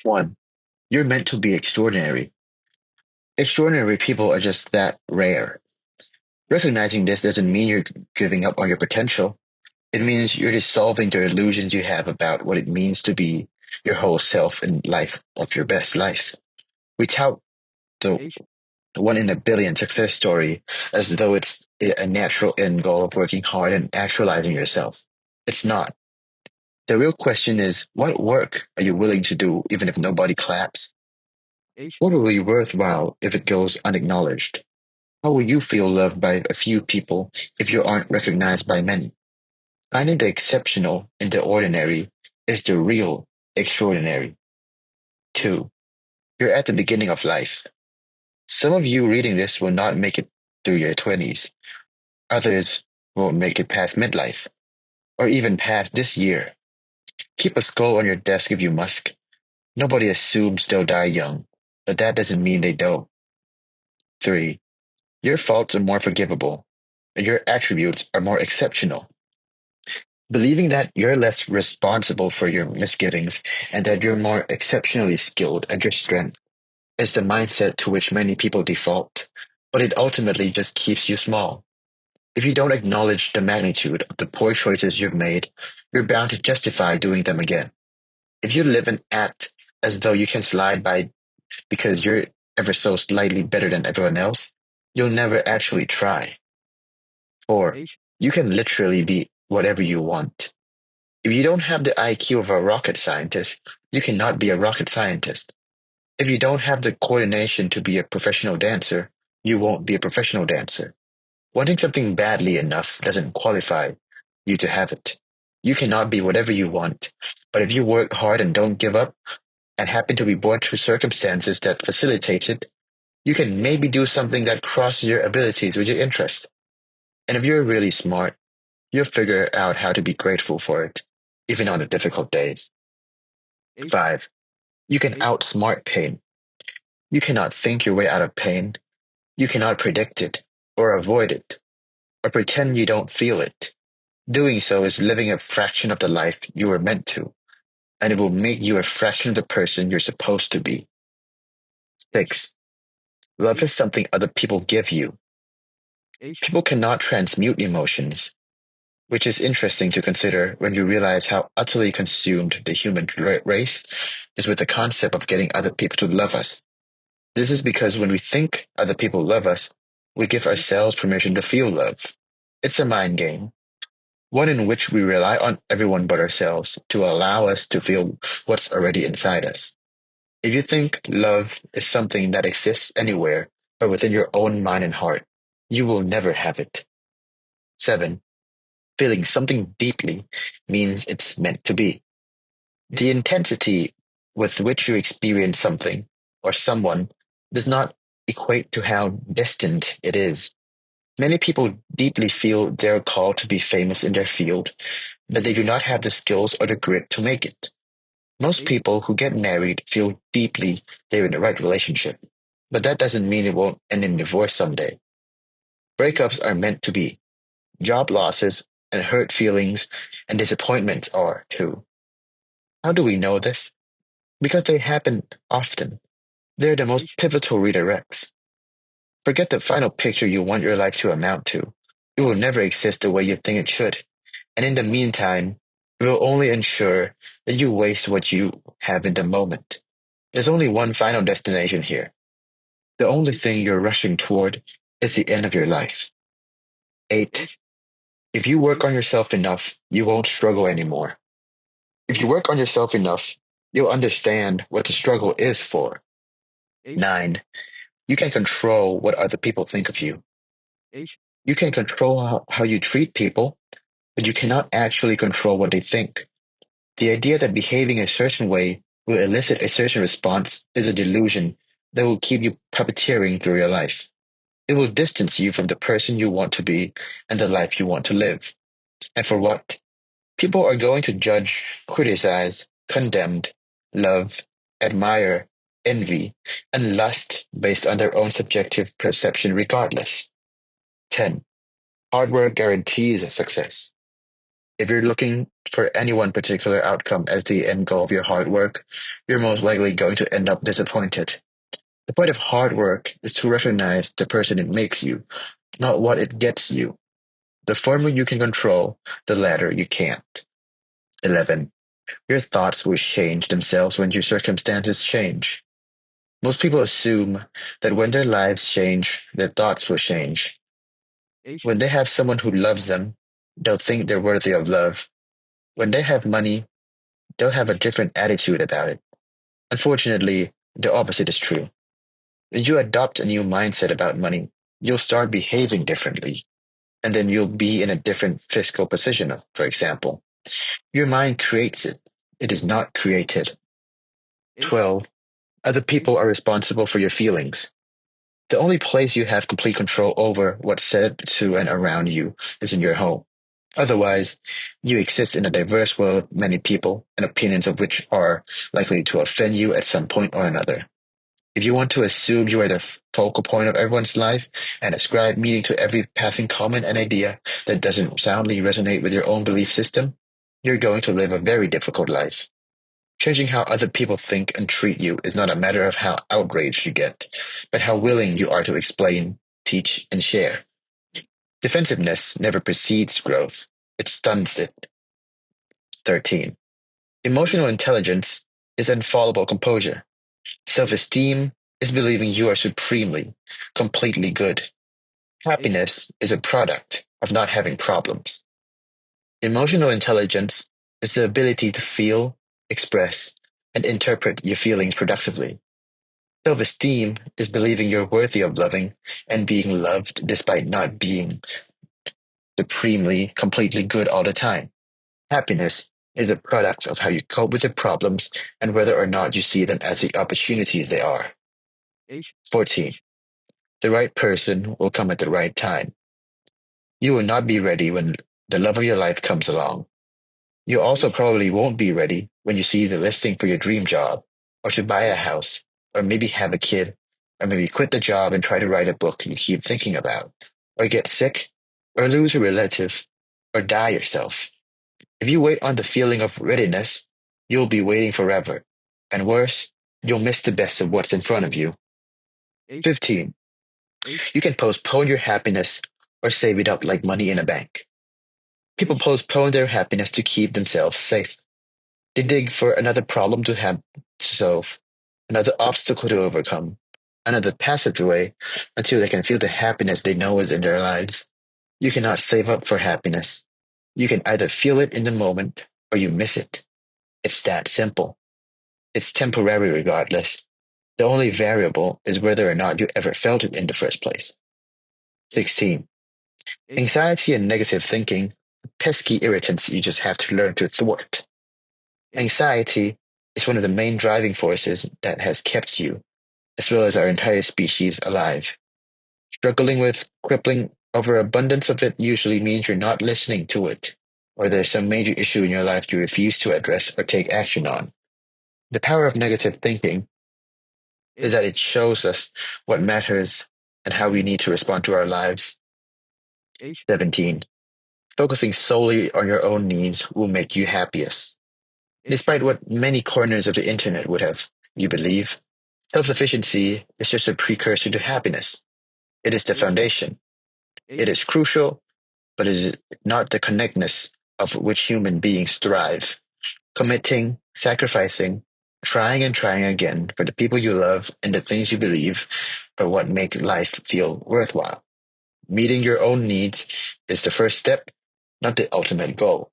1. You're meant to be extraordinary. Extraordinary people are just that rare. Recognizing this doesn't mean you're giving up on your potential. It means you're dissolving the illusions you have about what it means to be your whole self in life of your best life. We tout the one in a billion success story as though it's a natural end goal of working hard and actualizing yourself. It's not. The real question is, what work are you willing to do even if nobody claps? What will be worthwhile if it goes unacknowledged? How will you feel loved by a few people if you aren't recognized by many? Finding the exceptional in the ordinary is the real extraordinary. 2. You're at the beginning of life. Some of you reading this will not make it through your 20s. Others won't make it past midlife, or even past this year. Keep a skull on your desk if you must. Nobody assumes they'll die young, but that doesn't mean they don't. 3. Your faults are more forgivable, and your attributes are more exceptional. Believing that you're less responsible for your misgivings and that you're more exceptionally skilled at your strength is the mindset to which many people default, but it ultimately just keeps you small. If you don't acknowledge the magnitude of the poor choices you've made, you're bound to justify doing them again. If you live and act as though you can slide by because you're ever so slightly better than everyone else, you'll never actually try. 4. You can literally be whatever you want. If you don't have the IQ of a rocket scientist, you cannot be a rocket scientist. If you don't have the coordination to be a professional dancer, you won't be a professional dancer. Wanting something badly enough doesn't qualify you to have it. You cannot be whatever you want, but if you work hard and don't give up, and happen to be born through circumstances that facilitate it, you can maybe do something that crosses your abilities with your interest. And if you're really smart, you'll figure out how to be grateful for it, even on the difficult days. 5. You can outsmart pain. You cannot think your way out of pain. You cannot predict it, or avoid it, or pretend you don't feel it. Doing so is living a fraction of the life you were meant to, and it will make you a fraction of the person you're supposed to be. 6. Love is something other people give you. People cannot transmute emotions, which is interesting to consider when you realize how utterly consumed the human race is with the concept of getting other people to love us. This is because when we think other people love us, we give ourselves permission to feel love. It's a mind game, one in which we rely on everyone but ourselves to allow us to feel what's already inside us. If you think love is something that exists anywhere but within your own mind and heart, you will never have it. 7. Feeling something deeply means it's meant to be. The intensity with which you experience something or someone does not equate to how distant it is. Many people deeply feel they're called to be famous in their field, but they do not have the skills or the grit to make it. Most people who get married feel deeply they're in the right relationship, but that doesn't mean it won't end in divorce someday. Breakups are meant to be. Job losses and hurt feelings and disappointments are too. How do we know this? Because they happen often. They're the most pivotal redirects. Forget the final picture you want your life to amount to. It will never exist the way you think it should. And in the meantime, it will only ensure that you waste what you have in the moment. There's only one final destination here. The only thing you're rushing toward is the end of your life. 8. If you work on yourself enough, you won't struggle anymore. If you work on yourself enough, you'll understand what the struggle is for. 9. You can control what other people think of you. You can control how you treat people, but you cannot actually control what they think. The idea that behaving a certain way will elicit a certain response is a delusion that will keep you puppeteering through your life. It will distance you from the person you want to be and the life you want to live. And for what? People are going to judge, criticize, condemn, love, admire, envy, and lust based on their own subjective perception regardless. 10. Hard work guarantees success. If you're looking for any one particular outcome as the end goal of your hard work, you're most likely going to end up disappointed. The point of hard work is to recognize the person it makes you, not what it gets you. The former you can control, the latter you can't. 11. Your thoughts will change themselves when your circumstances change. Most people assume that when their lives change, their thoughts will change. When they have someone who loves them, they'll think they're worthy of love. When they have money, they'll have a different attitude about it. Unfortunately, the opposite is true. When you adopt a new mindset about money, you'll start behaving differently, and then you'll be in a different fiscal position, for example. Your mind creates it. It is not created. 12. Other people are responsible for your feelings. The only place you have complete control over what's said to and around you is in your home. Otherwise, you exist in a diverse world of many people, and opinions of which are likely to offend you at some point or another. If you want to assume you are the focal point of everyone's life and ascribe meaning to every passing comment and idea that doesn't soundly resonate with your own belief system, you're going to live a very difficult life. Changing how other people think and treat you is not a matter of how outraged you get, but how willing you are to explain, teach, and share. Defensiveness never precedes growth, it stuns it. 13. Emotional intelligence is infallible composure. Self-esteem is believing you are supremely, completely good. Happiness is a product of not having problems. Emotional intelligence is the ability to feel, express, and interpret your feelings productively. Self-esteem is believing you're worthy of loving and being loved despite not being supremely, completely good all the time. Happiness is a product of how you cope with your problems and whether or not you see them as the opportunities they are. 14. The right person will come at the right time. You will not be ready when the love of your life comes along. You also probably won't be ready when you see the listing for your dream job, or to buy a house, or maybe have a kid, or maybe quit the job and try to write a book you keep thinking about, or get sick, or lose a relative, or die yourself. If you wait on the feeling of readiness, you'll be waiting forever. And worse, you'll miss the best of what's in front of you. 15. You can postpone your happiness or save it up like money in a bank. People postpone their happiness to keep themselves safe. They dig for another problem to have to solve, another obstacle to overcome, another passageway until they can feel the happiness they know is in their lives. You cannot save up for happiness. You can either feel it in the moment or you miss it. It's that simple. It's temporary regardless. The only variable is whether or not you ever felt it in the first place. 16. Anxiety and negative thinking are pesky irritants you just have to learn to thwart. Anxiety is one of the main driving forces that has kept you, as well as our entire species, alive. Struggling with crippling overabundance of it usually means you're not listening to it, or there's some major issue in your life you refuse to address or take action on. The power of negative thinking is that it shows us what matters and how we need to respond to our lives. 17. Focusing solely on your own needs will make you happiest. Despite what many corners of the internet would have you believe, self-sufficiency is just a precursor to happiness. It is the foundation. It is crucial, but it is not the connectedness of which human beings thrive. Committing, sacrificing, trying and trying again for the people you love and the things you believe are what make life feel worthwhile. Meeting your own needs is the first step, not the ultimate goal.